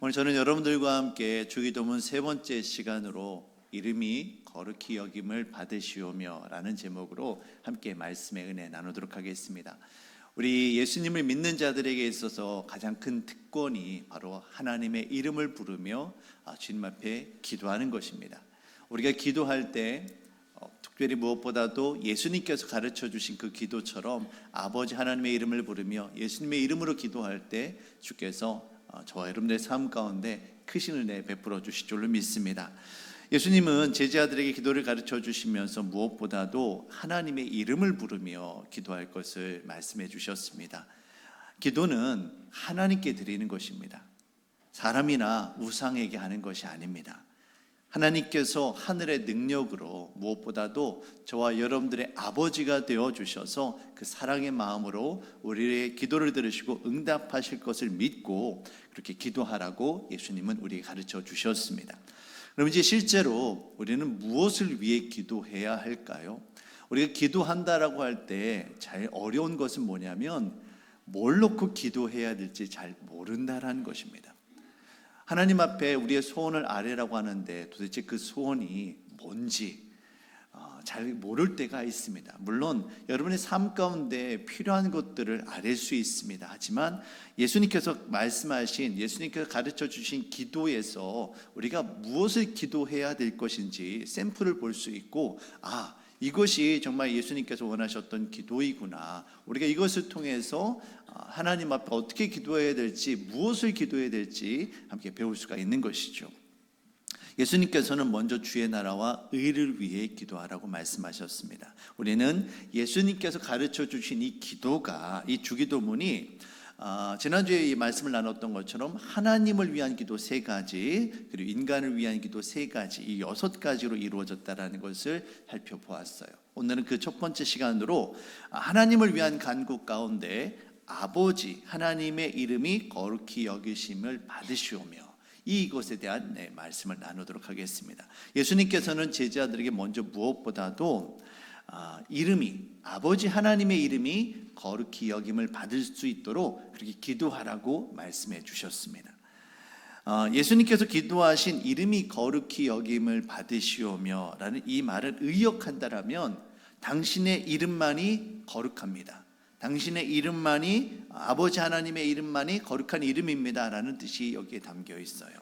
오늘 저는 여러분들과 함께 주기도문 세 번째 시간으로 이름이 거룩히 여김을 받으시오며 라는 제목으로 함께 말씀의 은혜 나누도록 하겠습니다. 우리 예수님을 믿는 자들에게 있어서 가장 큰 특권이 바로 하나님의 이름을 부르며 주님 앞에 기도하는 것입니다. 우리가 기도할 때 특별히 무엇보다도 예수님께서 가르쳐 주신 그 기도처럼 아버지 하나님의 이름을 부르며 예수님의 이름으로 기도할 때 주께서 저와 여러분들의 삶 가운데 크신 은혜 베풀어 주실 줄로 믿습니다. 예수님은 제자들에게 기도를 가르쳐 주시면서 무엇보다도 하나님의 이름을 부르며 기도할 것을 말씀해 주셨습니다. 기도는 하나님께 드리는 것입니다. 사람이나 우상에게 하는 것이 아닙니다. 하나님께서 하늘의 능력으로 무엇보다도 저와 여러분들의 아버지가 되어 주셔서 그 사랑의 마음으로 우리의 기도를 들으시고 응답하실 것을 믿고 그렇게 기도하라고 예수님은 우리에게 가르쳐 주셨습니다. 그럼 이제 실제로 우리는 무엇을 위해 기도해야 할까요? 우리가 기도한다라고 할 때 제일 어려운 것은 뭐냐면 뭘 놓고 기도해야 될지 잘 모른다라는 것입니다. 하나님 앞에 우리의 소원을 아뢰라고 하는데 도대체 그 소원이 뭔지 잘 모를 때가 있습니다. 물론 여러분의 삶 가운데 필요한 것들을 아뢰 수 있습니다. 하지만 예수님께서 말씀하신, 예수님께서 가르쳐 주신 기도에서 우리가 무엇을 기도해야 될 것인지 샘플을 볼 수 있고, 이것이 정말 예수님께서 원하셨던 기도이구나, 우리가 이것을 통해서 하나님 앞에 어떻게 기도해야 될지, 무엇을 기도해야 될지 함께 배울 수가 있는 것이죠. 예수님께서는 먼저 주의 나라와 의를 위해 기도하라고 말씀하셨습니다. 우리는 예수님께서 가르쳐 주신 이 기도가, 이 주기도문이 지난주에 이 말씀을 나눴던 것처럼 하나님을 위한 기도 3가지, 그리고 인간을 위한 기도 3가지, 이 6가지로 이루어졌다는 것을 살펴보았어요. 오늘은 그 첫 번째 시간으로 하나님을 위한 간구 가운데 아버지 하나님의 이름이 거룩히 여기심을 받으시오며, 이것에 대한 말씀을 나누도록 하겠습니다. 예수님께서는 제자들에게 먼저 무엇보다도 이름이, 아버지 하나님의 이름이 거룩히 여김을 받을 수 있도록 그렇게 기도하라고 말씀해 주셨습니다. 예수님께서 기도하신 이름이 거룩히 여김을 받으시오며 라는 이 말을 의역한다라면 당신의 이름만이 거룩합니다. 당신의 이름만이, 아버지 하나님의 이름만이 거룩한 이름입니다 라는 뜻이 여기에 담겨 있어요.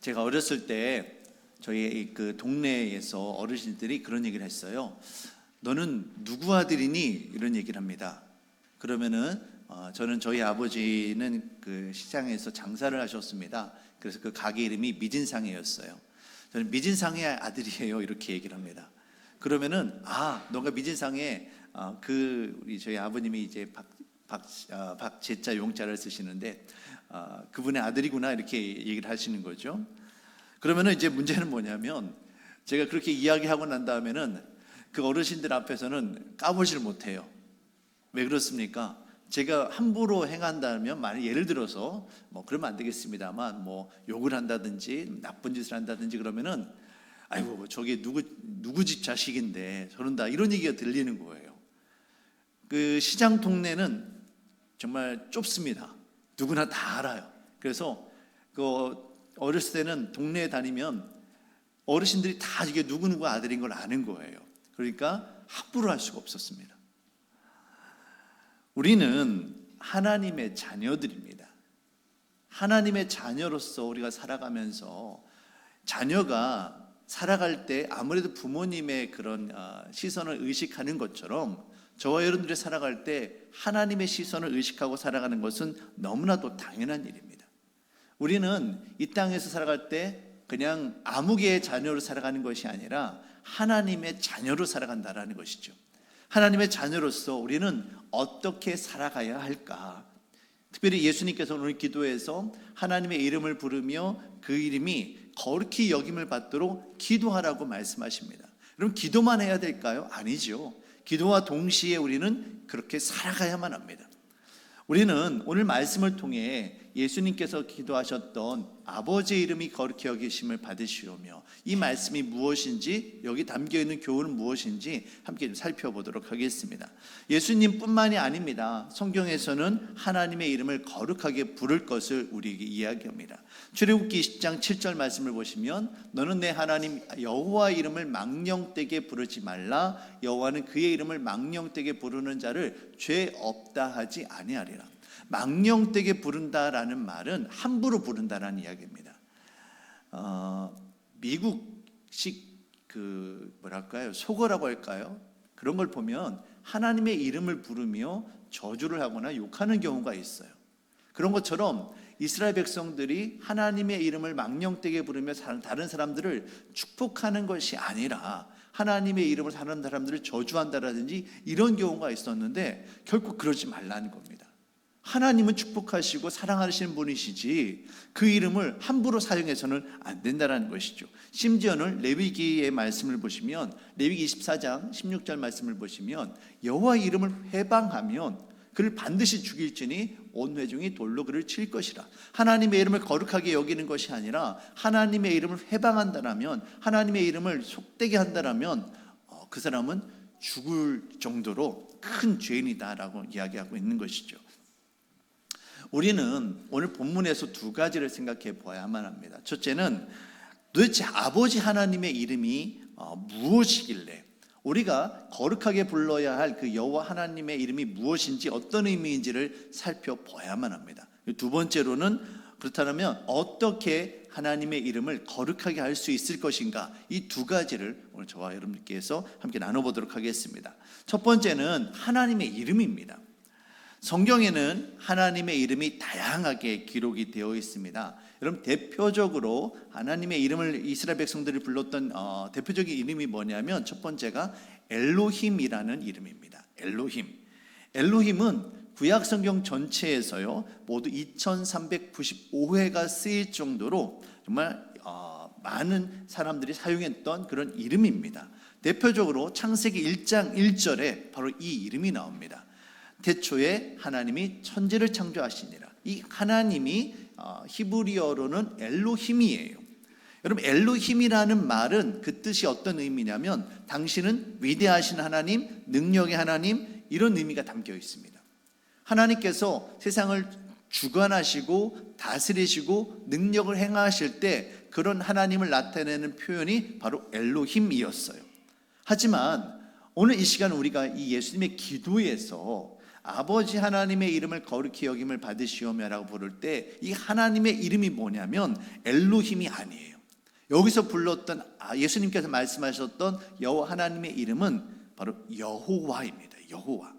제가 어렸을 때 저희 그 동네에서 어르신들이 그런 얘기를 했어요. 너는 누구 아들이니? 이런 얘기를 합니다. 그러면은 저는, 저희 아버지는 그 시장에서 장사를 하셨습니다. 그래서 그 가게 이름이 미진상회였어요. 저는 미진상회 아들이에요 이렇게 얘기를 합니다. 그러면은 너가 미진상회, 우리 저희 아버님이 이제 박제자 용자를 쓰시는데 그분의 아들이구나 이렇게 얘기를 하시는 거죠. 그러면은 이제 문제는 뭐냐면 제가 그렇게 이야기하고 난 다음에는 그 어르신들 앞에서는 까불지를 못해요. 왜 그렇습니까? 제가 함부로 행한다면, 만약 예를 들어서 그러면 안 되겠습니다만 욕을 한다든지 나쁜 짓을 한다든지 그러면은 아이고 저게 누구 집 자식인데 저런다, 이런 얘기가 들리는 거예요. 그 시장 동네는 정말 좁습니다. 누구나 다 알아요. 그래서 어렸을 때는 동네에 다니면 어르신들이 다 이게 누구누구 아들인 걸 아는 거예요. 그러니까 함부로 할 수가 없었습니다. 우리는 하나님의 자녀들입니다. 하나님의 자녀로서 우리가 살아가면서, 자녀가 살아갈 때 아무래도 부모님의 그런 시선을 의식하는 것처럼 저와 여러분들이 살아갈 때 하나님의 시선을 의식하고 살아가는 것은 너무나도 당연한 일입니다. 우리는 이 땅에서 살아갈 때 그냥 아무개의 자녀로 살아가는 것이 아니라 하나님의 자녀로 살아간다라는 것이죠. 하나님의 자녀로서 우리는 어떻게 살아가야 할까? 특별히 예수님께서 오늘 기도에서 하나님의 이름을 부르며 그 이름이 거룩히 여김을 받도록 기도하라고 말씀하십니다. 그럼 기도만 해야 될까요? 아니죠. 기도와 동시에 우리는 그렇게 살아가야만 합니다. 우리는 오늘 말씀을 통해 예수님께서 기도하셨던 아버지의 이름이 거룩히 여기심을 받으시오며, 이 말씀이 무엇인지, 여기 담겨있는 교훈은 무엇인지 함께 좀 살펴보도록 하겠습니다. 예수님뿐만이 아닙니다. 성경에서는 하나님의 이름을 거룩하게 부를 것을 우리에게 이야기합니다. 출애굽기 20장 7절 말씀을 보시면, 너는 내 하나님 여호와의 이름을 망령되게 부르지 말라. 여호와는 그의 이름을 망령되게 부르는 자를 죄 없다 하지 아니하리라. 망령되게 부른다라는 말은 함부로 부른다라는 이야기입니다. 미국식 속어라고 할까요? 그런 걸 보면 하나님의 이름을 부르며 저주를 하거나 욕하는 경우가 있어요. 그런 것처럼 이스라엘 백성들이 하나님의 이름을 망령되게 부르며 다른 사람들을 축복하는 것이 아니라 하나님의 이름을 다른 사람들을 저주한다라든지 이런 경우가 있었는데, 결국 그러지 말라는 겁니다. 하나님은 축복하시고 사랑하시는 분이시지 그 이름을 함부로 사용해서는 안 된다는 것이죠. 심지어는 레위기의 말씀을 보시면, 레위기 24장 16절 말씀을 보시면, 여호와의 이름을 회방하면 그를 반드시 죽일지니 온 회중이 돌로 그를 칠 것이라. 하나님의 이름을 거룩하게 여기는 것이 아니라 하나님의 이름을 회방한다라면, 하나님의 이름을 속되게 한다라면 그 사람은 죽을 정도로 큰 죄인이다라고 이야기하고 있는 것이죠. 우리는 오늘 본문에서 두 가지를 생각해 보아야만 합니다. 첫째는 도대체 아버지 하나님의 이름이 무엇이길래 우리가 거룩하게 불러야 할 그 여호와 하나님의 이름이 무엇인지, 어떤 의미인지를 살펴봐야만 합니다. 두 번째로는 그렇다면 어떻게 하나님의 이름을 거룩하게 할 수 있을 것인가, 이 두 가지를 오늘 저와 여러분께서 함께 나눠보도록 하겠습니다. 첫 번째는 하나님의 이름입니다. 성경에는 하나님의 이름이 다양하게 기록이 되어 있습니다. 여러분, 대표적으로 하나님의 이름을 이스라엘 백성들이 불렀던 대표적인 이름이 뭐냐면, 첫 번째가 엘로힘이라는 이름입니다. 엘로힘은 구약 성경 전체에서요 모두 2395회가 쓰일 정도로 정말 많은 사람들이 사용했던 그런 이름입니다. 대표적으로 창세기 1장 1절에 바로 이 이름이 나옵니다. 태초에 하나님이 천지를 창조하시니라. 이 하나님이 히브리어로는 엘로힘이에요. 여러분, 엘로힘이라는 말은 그 뜻이 어떤 의미냐면, 당신은 위대하신 하나님, 능력의 하나님, 이런 의미가 담겨 있습니다. 하나님께서 세상을 주관하시고 다스리시고 능력을 행하실 때 그런 하나님을 나타내는 표현이 바로 엘로힘이었어요. 하지만 오늘 이 시간 우리가 이 예수님의 기도에서 아버지 하나님의 이름을 거룩히 여김을 받으시오며라고 부를 때 이 하나님의 이름이 뭐냐면 엘로힘이 아니에요. 여기서 불렀던 예수님께서 말씀하셨던 여호와 하나님의 이름은 바로 여호와입니다. 여호와.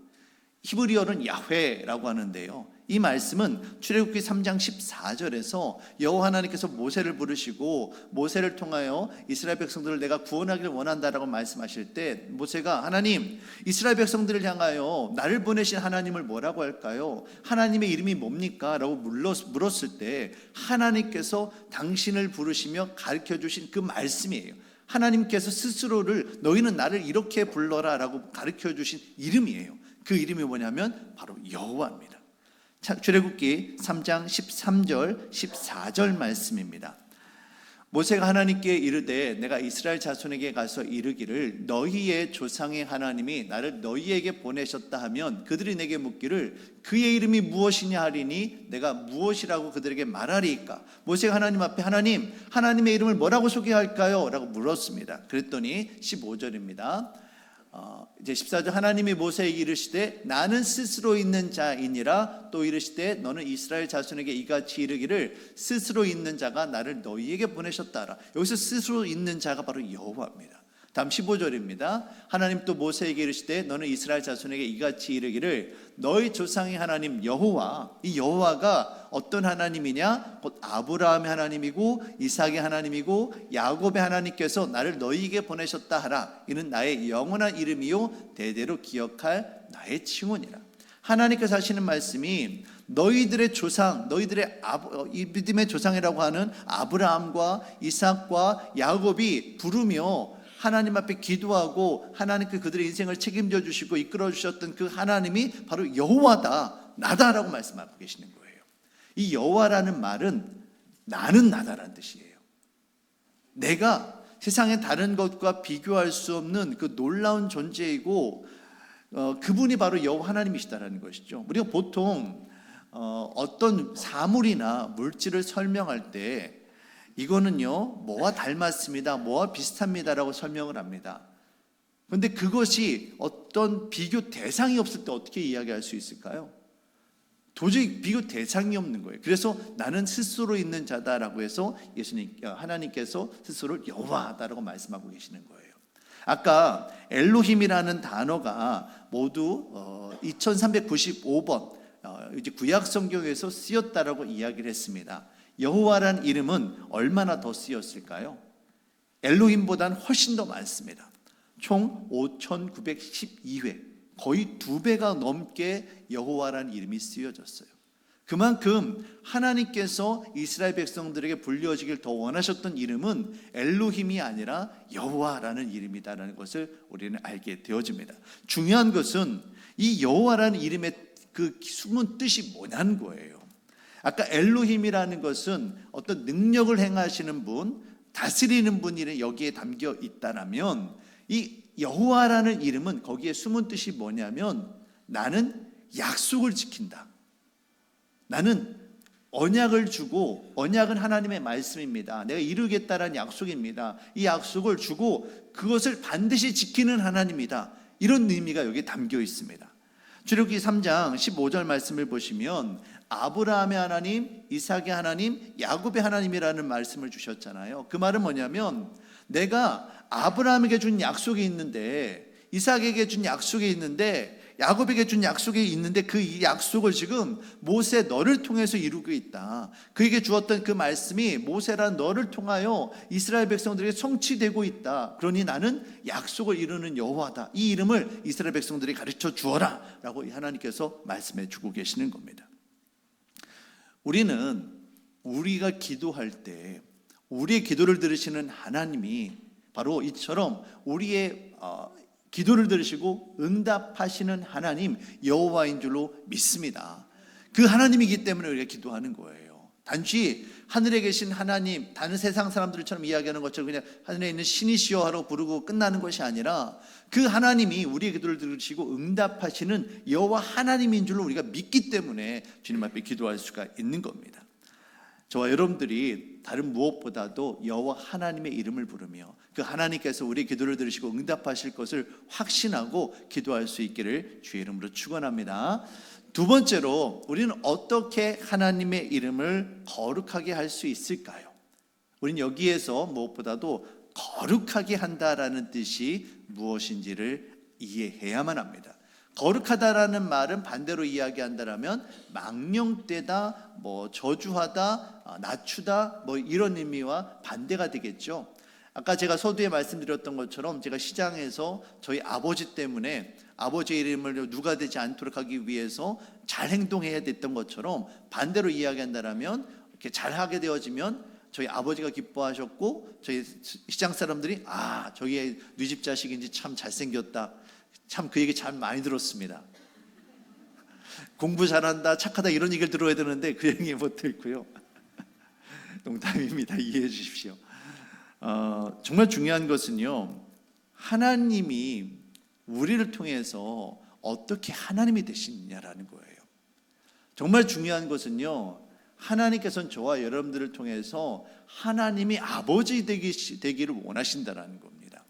히브리어는 야훼라고 하는데요, 이 말씀은 출애굽기 3장 14절에서 여호와 하나님께서 모세를 부르시고 모세를 통하여 이스라엘 백성들을 내가 구원하기를 원한다라고 말씀하실 때, 모세가 하나님, 이스라엘 백성들을 향하여 나를 보내신 하나님을 뭐라고 할까요? 하나님의 이름이 뭡니까? 라고 물었을 때 하나님께서 당신을 부르시며 가르쳐 주신 그 말씀이에요. 하나님께서 스스로를 너희는 나를 이렇게 불러라 라고 가르쳐 주신 이름이에요. 그 이름이 뭐냐면 바로 여호와입니다. 출애굽기 3장 13절 14절 말씀입니다. 모세가 하나님께 이르되 내가 이스라엘 자손에게 가서 이르기를 너희의 조상의 하나님이 나를 너희에게 보내셨다 하면 그들이 내게 묻기를 그의 이름이 무엇이냐 하리니 내가 무엇이라고 그들에게 말하리이까? 모세가 하나님 앞에 하나님의 이름을 뭐라고 소개할까요? 라고 물었습니다. 그랬더니 15절입니다. 이제 14절, 하나님이 모세에게 이르시되 나는 스스로 있는 자이니라. 또 이르시되 너는 이스라엘 자손에게 이같이 이르기를 스스로 있는 자가 나를 너희에게 보내셨다 하라. 여기서 스스로 있는 자가 바로 여호와입니다. 다음 15절입니다. 하나님 또 모세에게 이르시되 너는 이스라엘 자손에게 이같이 이르기를 너희 조상의 하나님 여호와, 이 여호와가 어떤 하나님이냐? 곧 아브라함의 하나님이고 이삭의 하나님이고 야곱의 하나님께서 나를 너희에게 보내셨다 하라. 이는 나의 영원한 이름이요 대대로 기억할 나의 칭호니라. 하나님께서 하시는 말씀이 너희들의 조상, 너희들의 이 믿음의 조상이라고 하는 아브라함과 이삭과 야곱이 부르며 하나님 앞에 기도하고 하나님께 그들의 인생을 책임져 주시고 이끌어 주셨던 그 하나님이 바로 여호와다, 나다라고 말씀하고 계시는 거예요. 이 여호와라는 말은 나는 나다라는 뜻이에요. 내가 세상의 다른 것과 비교할 수 없는 그 놀라운 존재이고 그분이 바로 여호와 하나님이시다라는 것이죠. 우리가 보통 어떤 사물이나 물질을 설명할 때 이거는요 뭐와 닮았습니다, 뭐와 비슷합니다라고 설명을 합니다. 그런데 그것이 어떤 비교 대상이 없을 때 어떻게 이야기할 수 있을까요? 도저히 비교 대상이 없는 거예요. 그래서 나는 스스로 있는 자다라고 해서 하나님께서 스스로를 여호와다라고 말씀하고 계시는 거예요. 아까 엘로힘이라는 단어가 모두 2395번 이제 구약 성경에서 쓰였다라고 이야기를 했습니다. 여호와란 이름은 얼마나 더 쓰였을까요? 엘로힘보다는 훨씬 더 많습니다. 총 5912회, 거의 2배가 넘게 여호와라는 이름이 쓰여졌어요. 그만큼 하나님께서 이스라엘 백성들에게 불려지길 더 원하셨던 이름은 엘로힘이 아니라 여호와라는 이름이다라는 것을 우리는 알게 되어집니다. 중요한 것은 이 여호와라는 이름의 그 숨은 뜻이 뭐냐는 거예요. 아까 엘로힘이라는 것은 어떤 능력을 행하시는 분, 다스리는 분이 여기에 담겨 있다라면 이 여호와라는 이름은 거기에 숨은 뜻이 뭐냐면 나는 약속을 지킨다. 나는 언약을 주고, 언약은 하나님의 말씀입니다. 내가 이루겠다라는 약속입니다. 이 약속을 주고 그것을 반드시 지키는 하나님이다. 이런 의미가 여기에 담겨 있습니다. 출애굽기 3장 15절 말씀을 보시면 아브라함의 하나님, 이삭의 하나님, 야곱의 하나님이라는 말씀을 주셨잖아요. 그 말은 뭐냐면 내가 아브라함에게 준 약속이 있는데, 이삭에게 준 약속이 있는데, 야곱에게 준 약속이 있는데 그 약속을 지금 모세 너를 통해서 이루고 있다. 그에게 주었던 그 말씀이 모세란 너를 통하여 이스라엘 백성들에게 성취되고 있다. 그러니 나는 약속을 이루는 여호와다. 이 이름을 이스라엘 백성들에게 가르쳐 주어라 라고 하나님께서 말씀해 주고 계시는 겁니다. 우리는 우리가 기도할 때 우리의 기도를 들으시는 하나님이 바로 이처럼 우리의 기도를 들으시고 응답하시는 하나님 여호와인 줄로 믿습니다. 그 하나님이기 때문에 우리가 기도하는 거예요. 단지 하늘에 계신 하나님, 다른 세상 사람들처럼 이야기하는 것처럼 그냥 하늘에 있는 신이시여 하러 부르고 끝나는 것이 아니라 그 하나님이 우리의 기도를 들으시고 응답하시는 여호와 하나님인 줄로 우리가 믿기 때문에 주님 앞에 기도할 수가 있는 겁니다. 저와 여러분들이 다른 무엇보다도 여호와 하나님의 이름을 부르며 그 하나님께서 우리의 기도를 들으시고 응답하실 것을 확신하고 기도할 수 있기를 주의 이름으로 축원합니다. 두 번째로 우리는 어떻게 하나님의 이름을 거룩하게 할 수 있을까요? 우리는 여기에서 무엇보다도 거룩하게 한다라는 뜻이 무엇인지를 이해해야만 합니다. 거룩하다라는 말은 반대로 이야기한다라면 망령되다, 저주하다, 낮추다, 이런 의미와 반대가 되겠죠. 아까 제가 서두에 말씀드렸던 것처럼 제가 시장에서 저희 아버지 때문에 아버지의 이름을 누가 되지 않도록 하기 위해서 잘 행동해야 됐던 것처럼 반대로 이야기한다라면 이렇게 잘하게 되어지면 저희 아버지가 기뻐하셨고 저희 시장 사람들이 저희 네 집 자식인지 참 잘생겼다. 참 그 얘기 참 많이 들었습니다. 공부 잘한다, 착하다 이런 얘기를 들어야 되는데 그 얘기 못 듣고요. 농담입니다. 이해해 주십시오. 정말 중요한 것은요, 하나님이 우리를 통해서 어떻게 하나님이 되시느냐라는 거예요. 정말 중요한 것은요, 하나님께서는 저와 여러분들을 통해서 하나님이 아버지 되기를 원하신다라는 겁니다.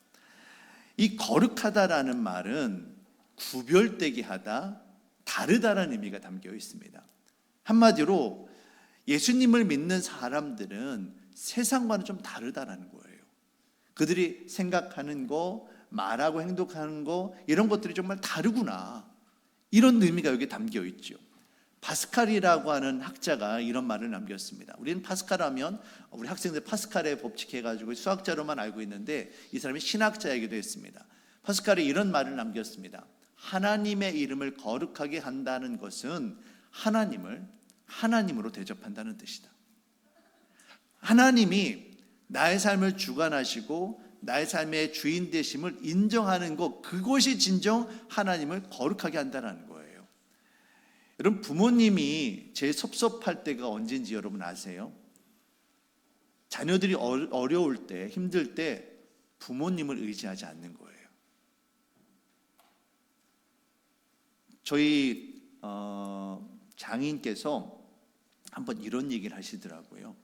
이 거룩하다라는 말은 구별되게 하다, 다르다라는 의미가 담겨 있습니다. 한마디로 예수님을 믿는 사람들은 세상과는 좀 다르다라는 거예요. 그들이 생각하는 거, 말하고 행동하는 거, 이런 것들이 정말 다르구나, 이런 의미가 여기 담겨 있죠. 파스칼이라고 하는 학자가 이런 말을 남겼습니다. 우리는 파스칼 하면 우리 학생들 파스칼의 법칙 해가지고 수학자로만 알고 있는데 이 사람이 신학자이기도 했습니다. 파스칼이 이런 말을 남겼습니다. 하나님의 이름을 거룩하게 한다는 것은 하나님을 하나님으로 대접한다는 뜻이다. 하나님이 나의 삶을 주관하시고 나의 삶의 주인 되심을 인정하는 것, 그것이 진정 하나님을 거룩하게 한다는 거예요. 여러분, 부모님이 제일 섭섭할 때가 언제인지 여러분 아세요? 자녀들이 어려울 때, 힘들 때 부모님을 의지하지 않는 거예요. 저희 장인께서 한번 이런 얘기를 하시더라고요.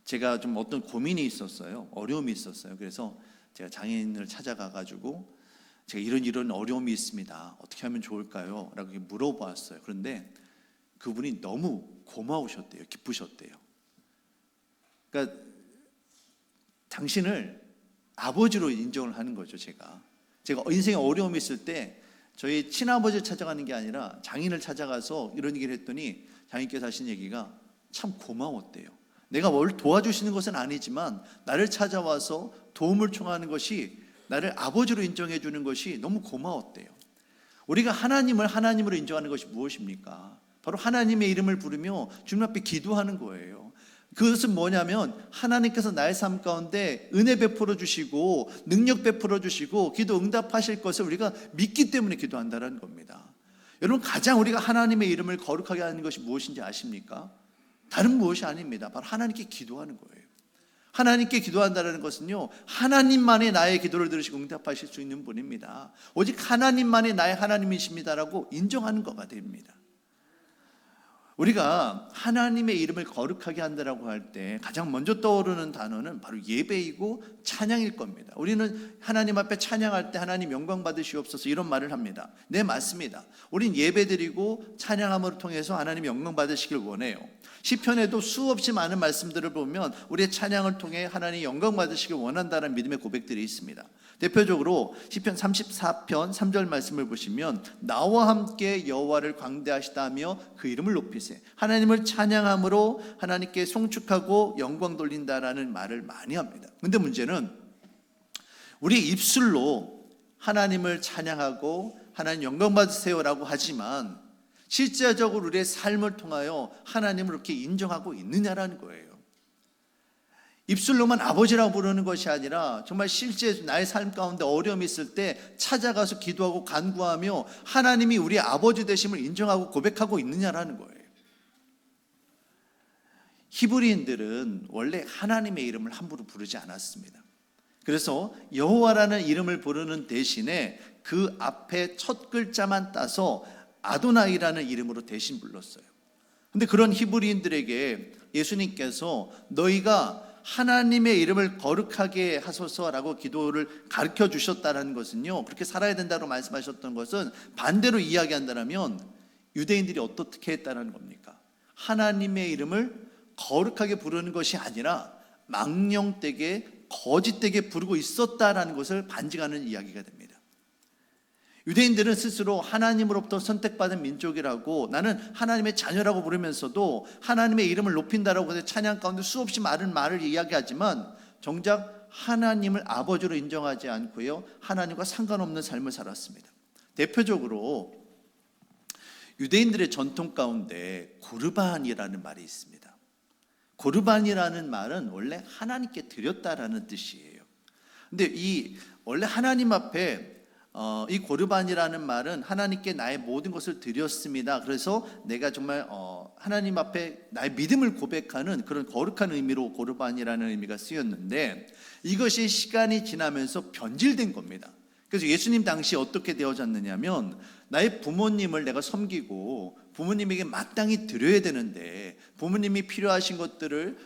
제가 좀 어떤 고민이 있었어요. 어려움이 있었어요. 그래서 제가 장인을 찾아가가지고 제가 이런 어려움이 있습니다. 어떻게 하면 좋을까요? 라고 물어봤어요. 그런데 그분이 너무 고마우셨대요. 기쁘셨대요. 그러니까 당신을 아버지로 인정을 하는 거죠. 제가 인생에 어려움이 있을 때 저희 친아버지를 찾아가는 게 아니라 장인을 찾아가서 이런 얘기를 했더니 장인께서 하신 얘기가 참 고마웠대요. 내가 뭘 도와주시는 것은 아니지만 나를 찾아와서 도움을 청하는 것이, 나를 아버지로 인정해 주는 것이 너무 고마웠대요. 우리가 하나님을 하나님으로 인정하는 것이 무엇입니까? 바로 하나님의 이름을 부르며 주님 앞에 기도하는 거예요. 그것은 뭐냐면 하나님께서 나의 삶 가운데 은혜 베풀어 주시고 능력 베풀어 주시고 기도 응답하실 것을 우리가 믿기 때문에 기도한다는 겁니다. 여러분, 가장 우리가 하나님의 이름을 거룩하게 하는 것이 무엇인지 아십니까? 다른 무엇이 아닙니다. 바로 하나님께 기도하는 거예요. 하나님께 기도한다는 것은요, 하나님만이 나의 기도를 들으시고 응답하실 수 있는 분입니다. 오직 하나님만이 나의 하나님이십니다라고 인정하는 것가 됩니다. 우리가 하나님의 이름을 거룩하게 한다라고 할 때 가장 먼저 떠오르는 단어는 바로 예배이고 찬양일 겁니다. 우리는 하나님 앞에 찬양할 때 하나님 영광 받으시옵소서 이런 말을 합니다. 네, 맞습니다. 우린 예배드리고 찬양함을 통해서 하나님 영광 받으시길 원해요. 시편에도 수없이 많은 말씀들을 보면 우리의 찬양을 통해 하나님 영광 받으시길 원한다는 믿음의 고백들이 있습니다. 대표적으로 시편 34편 3절 말씀을 보시면 나와 함께 여호와를 광대하시다며 그 이름을 높이세, 하나님을 찬양함으로 하나님께 송축하고 영광 돌린다라는 말을 많이 합니다. 근데 문제는 우리 입술로 하나님을 찬양하고 하나님 영광 받으세요라고 하지만 실제적으로 우리의 삶을 통하여 하나님을 그렇게 인정하고 있느냐라는 거예요. 입술로만 아버지라고 부르는 것이 아니라 정말 실제 나의 삶 가운데 어려움이 있을 때 찾아가서 기도하고 간구하며 하나님이 우리 아버지 되심을 인정하고 고백하고 있느냐라는 거예요. 히브리인들은 원래 하나님의 이름을 함부로 부르지 않았습니다. 그래서 여호와라는 이름을 부르는 대신에 그 앞에 첫 글자만 따서 아도나이라는 이름으로 대신 불렀어요. 근데 그런 히브리인들에게 예수님께서 너희가 하나님의 이름을 거룩하게 하소서라고 기도를 가르쳐 주셨다는 것은요, 그렇게 살아야 된다고 말씀하셨던 것은 반대로 이야기한다면 유대인들이 어떻게 했다는 겁니까? 하나님의 이름을 거룩하게 부르는 것이 아니라 망령되게 거짓되게 부르고 있었다라는 것을 반증하는 이야기가 됩니다. 유대인들은 스스로 하나님으로부터 선택받은 민족이라고, 나는 하나님의 자녀라고 부르면서도 하나님의 이름을 높인다라고 해서 찬양 가운데 수없이 많은 말을 이야기하지만 정작 하나님을 아버지로 인정하지 않고요, 하나님과 상관없는 삶을 살았습니다. 대표적으로 유대인들의 전통 가운데 고르반이라는 말이 있습니다. 고르반이라는 말은 원래 하나님께 드렸다라는 뜻이에요. 근데 원래 하나님 앞에 이 고르반이라는 말은 하나님께 나의 모든 것을 드렸습니다. 그래서 내가 정말 하나님 앞에 나의 믿음을 고백하는 그런 거룩한 의미로 고르반이라는 의미가 쓰였는데, 이것이 시간이 지나면서 변질된 겁니다. 그래서 예수님 당시 어떻게 되어졌느냐면, 나의 부모님을 내가 섬기고 부모님에게 마땅히 드려야 되는데 부모님이 필요하신 것들을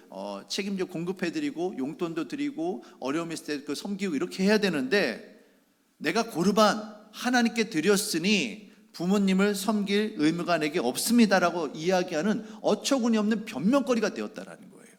책임져 공급해드리고 용돈도 드리고 어려움이 있을 때 섬기고 이렇게 해야 되는데, 내가 고르반 하나님께 드렸으니 부모님을 섬길 의무가 내게 없습니다라고 이야기하는 어처구니 없는 변명거리가 되었다라는 거예요.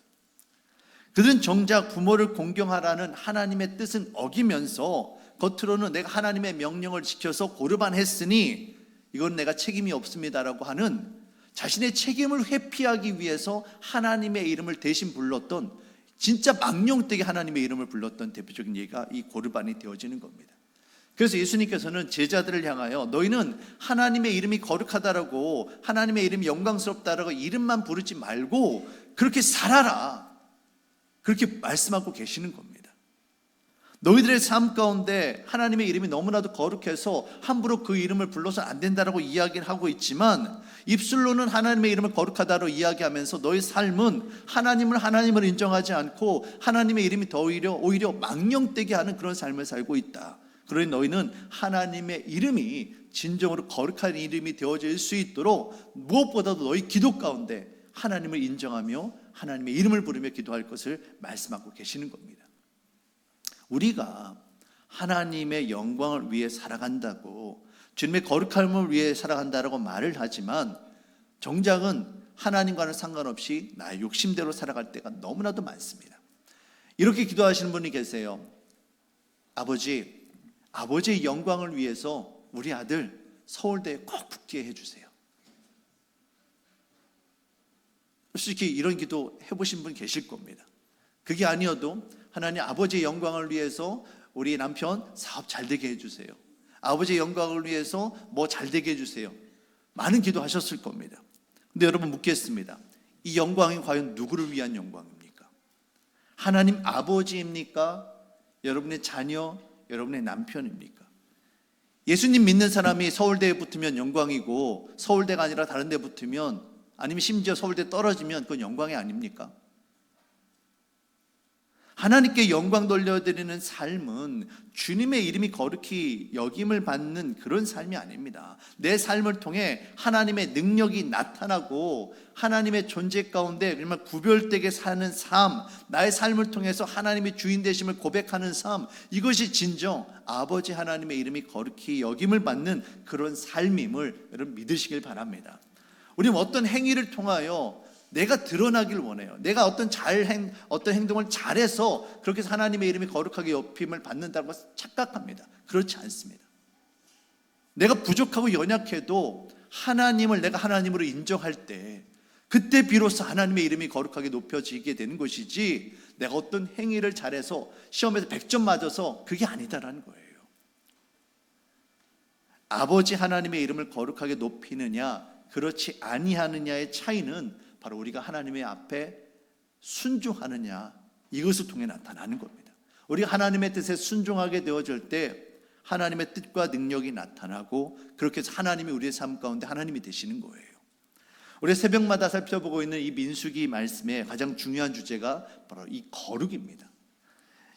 그들은 정작 부모를 공경하라는 하나님의 뜻은 어기면서 겉으로는 내가 하나님의 명령을 지켜서 고르반 했으니 이건 내가 책임이 없습니다라고 하는 자신의 책임을 회피하기 위해서 하나님의 이름을 대신 불렀던, 진짜 망령되게 하나님의 이름을 불렀던 대표적인 예가 이 고르반이 되어지는 겁니다. 그래서 예수님께서는 제자들을 향하여 너희는 하나님의 이름이 거룩하다라고, 하나님의 이름이 영광스럽다라고 이름만 부르지 말고 그렇게 살아라, 그렇게 말씀하고 계시는 겁니다. 너희들의 삶 가운데 하나님의 이름이 너무나도 거룩해서 함부로 그 이름을 불러서 안 된다라고 이야기를 하고 있지만, 입술로는 하나님의 이름을 거룩하다로 이야기하면서 너희 삶은 하나님을 인정하지 않고 하나님의 이름이 더 오히려 망령되게 하는 그런 삶을 살고 있다. 그러니 너희는 하나님의 이름이 진정으로 거룩한 이름이 되어질 수 있도록 무엇보다도 너희 기도 가운데 하나님을 인정하며 하나님의 이름을 부르며 기도할 것을 말씀하고 계시는 겁니다. 우리가 하나님의 영광을 위해 살아간다고, 주님의 거룩함을 위해 살아간다라고 말을 하지만 정작은 하나님과는 상관없이 나의 욕심대로 살아갈 때가 너무나도 많습니다. 이렇게 기도하시는 분이 계세요. 아버지의 영광을 위해서 우리 아들 서울대에 꼭 붙게 해주세요. 솔직히 이런 기도 해보신 분 계실 겁니다. 그게 아니어도 하나님, 아버지의 영광을 위해서 우리 남편 사업 잘 되게 해주세요. 아버지의 영광을 위해서 뭐 잘 되게 해주세요. 많은 기도하셨을 겁니다. 근데 여러분 묻겠습니다. 이 영광이 과연 누구를 위한 영광입니까? 하나님 아버지입니까? 여러분의 자녀, 여러분의 남편입니까? 예수님 믿는 사람이 서울대에 붙으면 영광이고, 서울대가 아니라 다른 데 붙으면, 아니면 심지어 서울대 떨어지면 그건 영광이 아닙니까? 하나님께 영광 돌려드리는 삶은 주님의 이름이 거룩히 여김을 받는 그런 삶이 아닙니다. 내 삶을 통해 하나님의 능력이 나타나고 하나님의 존재 가운데 정말 구별되게 사는 삶, 나의 삶을 통해서 하나님의 주인 되심을 고백하는 삶, 이것이 진정 아버지 하나님의 이름이 거룩히 여김을 받는 그런 삶임을 여러분 믿으시길 바랍니다. 우리는 어떤 행위를 통하여 내가 드러나길 원해요. 내가 어떤 행동을 잘해서 그렇게 해서 하나님의 이름이 거룩하게 여김을 받는다고 착각합니다. 그렇지 않습니다. 내가 부족하고 연약해도 내가 하나님으로 인정할 때, 그때 비로소 하나님의 이름이 거룩하게 높여지게 되는 것이지, 내가 어떤 행위를 잘해서 시험에서 100점 맞아서 그게 아니다라는 거예요. 아버지 하나님의 이름을 거룩하게 높이느냐 그렇지 아니하느냐의 차이는 바로 우리가 하나님의 앞에 순종하느냐, 이것을 통해 나타나는 겁니다. 우리가 하나님의 뜻에 순종하게 되어질 때 하나님의 뜻과 능력이 나타나고, 그렇게 해서 하나님이 우리의 삶 가운데 하나님이 되시는 거예요. 우리 새벽마다 살펴보고 있는 이 민수기 말씀의 가장 중요한 주제가 바로 이 거룩입니다.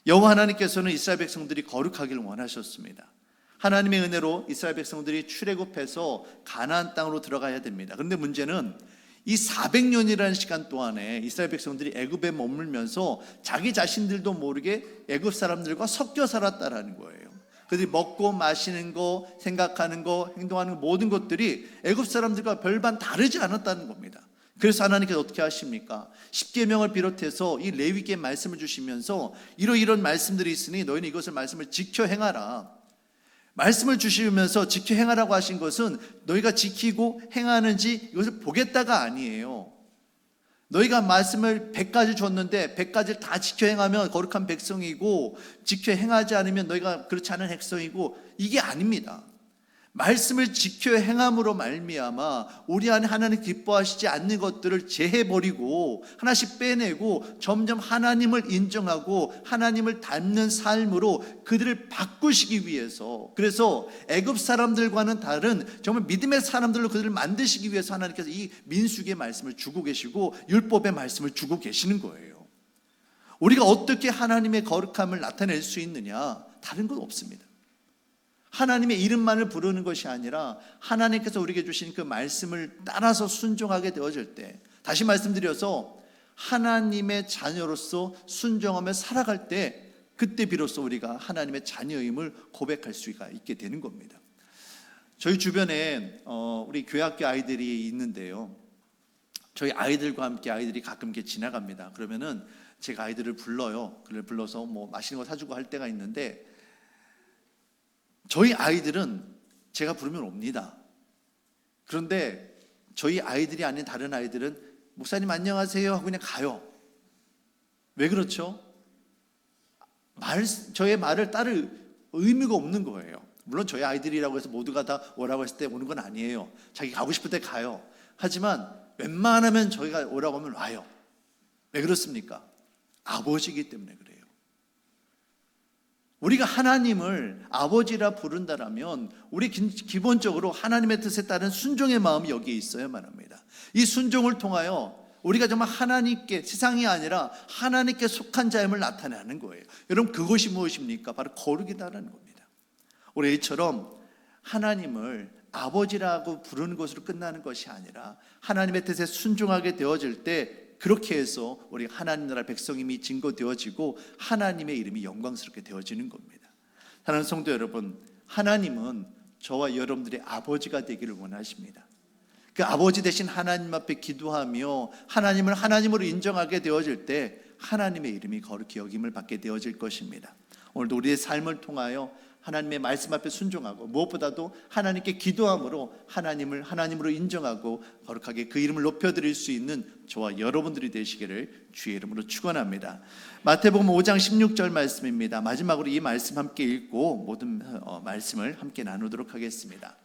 여호와 하나님께서는 이스라엘 백성들이 거룩하기를 원하셨습니다. 하나님의 은혜로 이스라엘 백성들이 출애굽해서 가나안 땅으로 들어가야 됩니다. 그런데 문제는 이 400년이라는 시간 동안에 이스라엘 백성들이 애굽에 머물면서 자기 자신들도 모르게 애굽 사람들과 섞여 살았다라는 거예요. 그들이 먹고 마시는 거, 생각하는 거, 행동하는 거, 모든 것들이 애굽 사람들과 별반 다르지 않았다는 겁니다. 그래서 하나님께서 어떻게 하십니까? 십계명을 비롯해서 이 레위기의 말씀을 주시면서 이런 말씀들이 있으니 너희는 이것을 말씀을 지켜 행하라. 말씀을 주시면서 지켜 행하라고 하신 것은 너희가 지키고 행하는지 이것을 보겠다가 아니에요. 너희가 말씀을 100가지 줬는데 100가지를 다 지켜 행하면 거룩한 백성이고, 지켜 행하지 않으면 너희가 그렇지 않은 백성이고, 이게 아닙니다. 말씀을 지켜 행함으로 말미암아 우리 안에 하나님 기뻐하시지 않는 것들을 제해버리고 하나씩 빼내고 점점 하나님을 인정하고 하나님을 닮는 삶으로 그들을 바꾸시기 위해서, 그래서 애굽 사람들과는 다른 정말 믿음의 사람들로 그들을 만드시기 위해서 하나님께서 이 민수기의 말씀을 주고 계시고 율법의 말씀을 주고 계시는 거예요. 우리가 어떻게 하나님의 거룩함을 나타낼 수 있느냐? 다른 건 없습니다. 하나님의 이름만을 부르는 것이 아니라 하나님께서 우리에게 주신 그 말씀을 따라서 순종하게 되어질 때, 다시 말씀드려서 하나님의 자녀로서 순종하며 살아갈 때, 그때 비로소 우리가 하나님의 자녀임을 고백할 수가 있게 되는 겁니다. 저희 주변에 우리 교회학교 아이들이 있는데요, 저희 아이들과 함께 아이들이 가끔 이렇게 지나갑니다. 그러면은 제가 아이들을 불러요. 그를 불러서 뭐 맛있는 거 사주고 할 때가 있는데, 저희 아이들은 제가 부르면 옵니다. 그런데 저희 아이들이 아닌 다른 아이들은 목사님 안녕하세요 하고 그냥 가요. 왜 그렇죠? 저의 말을 따를 의미가 없는 거예요. 물론 저희 아이들이라고 해서 모두가 다 오라고 했을 때 오는 건 아니에요. 자기 가고 싶을 때 가요. 하지만 웬만하면 저희가 오라고 하면 와요. 왜 그렇습니까? 아버지이기 때문에 그래요. 우리가 하나님을 아버지라 부른다라면 우리 기본적으로 하나님의 뜻에 따른 순종의 마음이 여기에 있어야만 합니다. 이 순종을 통하여 우리가 정말 하나님께, 세상이 아니라 하나님께 속한 자임을 나타내는 거예요. 여러분, 그것이 무엇입니까? 바로 거룩이다라는 겁니다. 우리 이처럼 하나님을 아버지라고 부르는 것으로 끝나는 것이 아니라 하나님의 뜻에 순종하게 되어질 때, 그렇게 해서 우리 하나님 나라 백성임이 증거되어지고 하나님의 이름이 영광스럽게 되어지는 겁니다. 사랑하는 성도 여러분, 하나님은 저와 여러분들의 아버지가 되기를 원하십니다. 그 아버지 되신 하나님 앞에 기도하며 하나님을 하나님으로 인정하게 되어질 때 하나님의 이름이 거룩히 여김을 받게 되어질 것입니다. 오늘도 우리의 삶을 통하여 하나님의 말씀 앞에 순종하고 무엇보다도 하나님께 기도함으로 하나님을 하나님으로 인정하고 거룩하게 그 이름을 높여드릴 수 있는 저와 여러분들이 되시기를 주의 이름으로 축원합니다. 마태복음 5장 16절 말씀입니다. 마지막으로 이 말씀 함께 읽고 모든 말씀을 함께 나누도록 하겠습니다.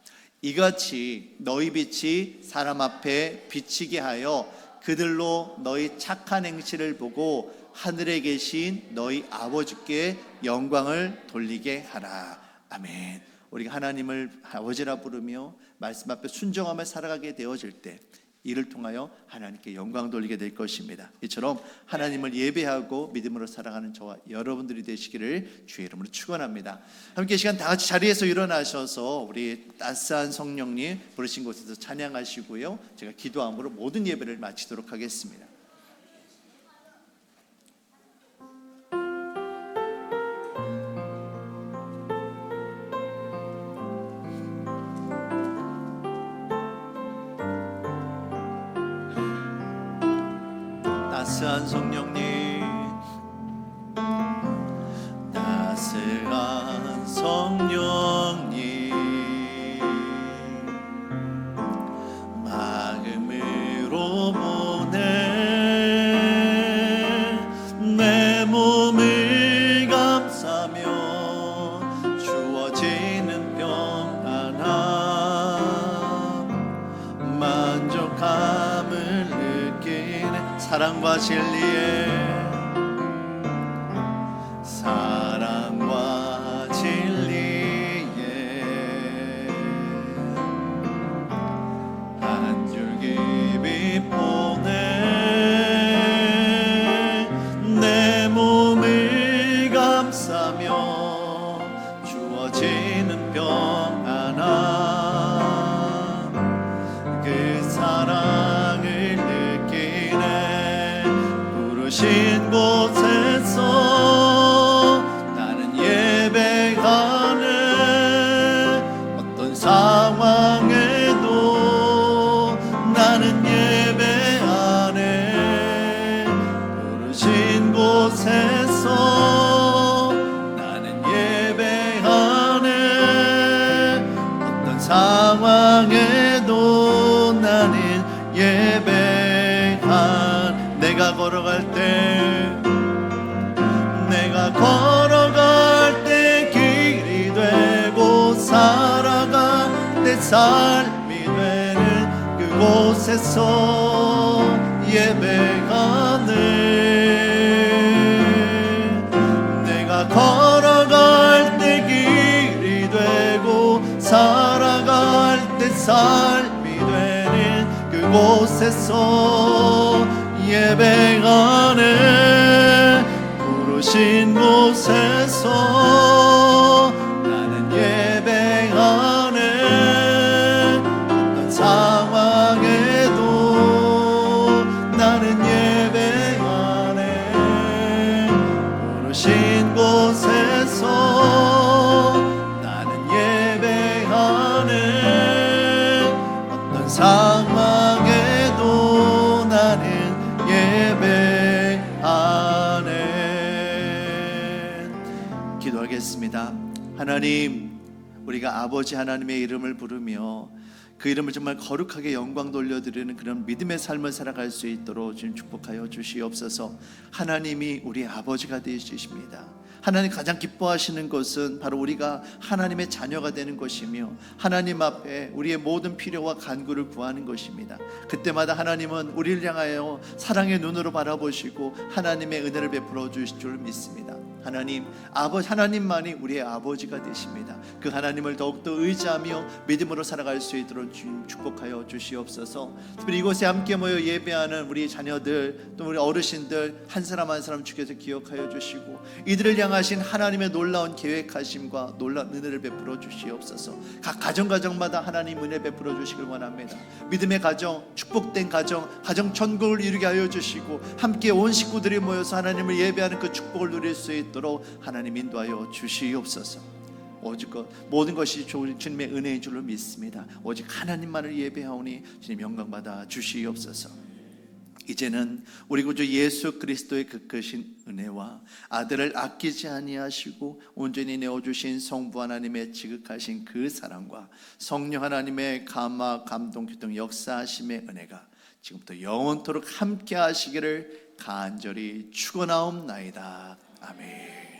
이같이 너희 빛이 사람 앞에 비치게 하여 그들로 너희 착한 행실을 보고 하늘에 계신 너희 아버지께 영광을 돌리게 하라. 아멘. 우리가 하나님을 아버지라 부르며 말씀 앞에 순종하며 살아가게 되어질 때 이를 통하여 하나님께 영광 돌리게 될 것입니다. 이처럼 하나님을 예배하고 믿음으로 살아가는 저와 여러분들이 되시기를 주의 이름으로 축원합니다. 함께 이 시간 다 같이 자리에서 일어나셔서 우리 따스한 성령님 부르신 곳에서 찬양하시고요, 제가 기도함으로 모든 예배를 마치도록 하겠습니다. 따스한 성령님, 따스한 성령님, 마음으로 보내 내 몸을 감싸며 주어지는 평안함, 만족함을 느끼네. 사랑과 진리에, 사랑과 진리에 한 줄기 빛보내 내 몸을 감싸며 주어지는 평안함, 그 사랑을 느끼네. 부르신 곳에서 나는 예배하네. 어떤 상황에도 나는 예배하네. 부르신 곳에서 나는 예배하네. 어떤 상황에도 나는 예배하네. 내가 걸어갈 때, 내가 걸어갈 때 길이 되고 살아갈 때 삶이 되는 그곳에서 예배하네. 내가 걸어갈 때 길이 되고 살아갈 때 삶이 되는 그곳에서 예배하네. 부르신 곳에서 나는 예배하네. 어떤 상황에도 나는 예배하네. 부르신 곳에서 나는 예배하네. 어떤 상황에도 나는 예배하네. 기도하겠습니다. 하나님, 우리가 아버지 하나님의 이름을 부르며 그 이름을 정말 거룩하게 영광 돌려드리는 그런 믿음의 삶을 살아갈 수 있도록 주님 축복하여 주시옵소서. 하나님이 우리 아버지가 되시십니다. 하나님 가장 기뻐하시는 것은 바로 우리가 하나님의 자녀가 되는 것이며 하나님 앞에 우리의 모든 필요와 간구를 구하는 것입니다. 그때마다 하나님은 우리를 향하여 사랑의 눈으로 바라보시고 하나님의 은혜를 베풀어 주실 줄 믿습니다. 하나님, 하나님만이 우리의 아버지가 되십니다. 그 하나님을 더욱더 의지하며 믿음으로 살아갈 수 있도록 주님 축복하여 주시옵소서. 특별히 이곳에 함께 모여 예배하는 우리 자녀들, 또 우리 어르신들 한 사람 한 사람 주께서 기억하여 주시고 이들을 향하신 하나님의 놀라운 계획하심과 놀라운 은혜를 베풀어 주시옵소서. 각 가정마다 하나님 은혜 베풀어 주시길 원합니다. 믿음의 가정, 축복된 가정 천국을 이루게 하여 주시고 함께 온 식구들이 모여서 하나님을 예배하는 그 축복을 누릴 수 있도록 하나님 인도하여 주시옵소서. 오직 모든 것이 주님의 은혜인 줄로 믿습니다. 오직 하나님만을 예배하오니 주님 영광받아 주시옵소서. 이제는 우리 구주 예수 그리스도의 그 크신 은혜와 아들을 아끼지 아니하시고 온전히 내어주신 성부 하나님의 지극하신 그 사랑과 성령 하나님의 감화 감동 교통 역사하심의 은혜가 지금부터 영원토록 함께 하시기를 간절히 축원하옵나이다. 아멘.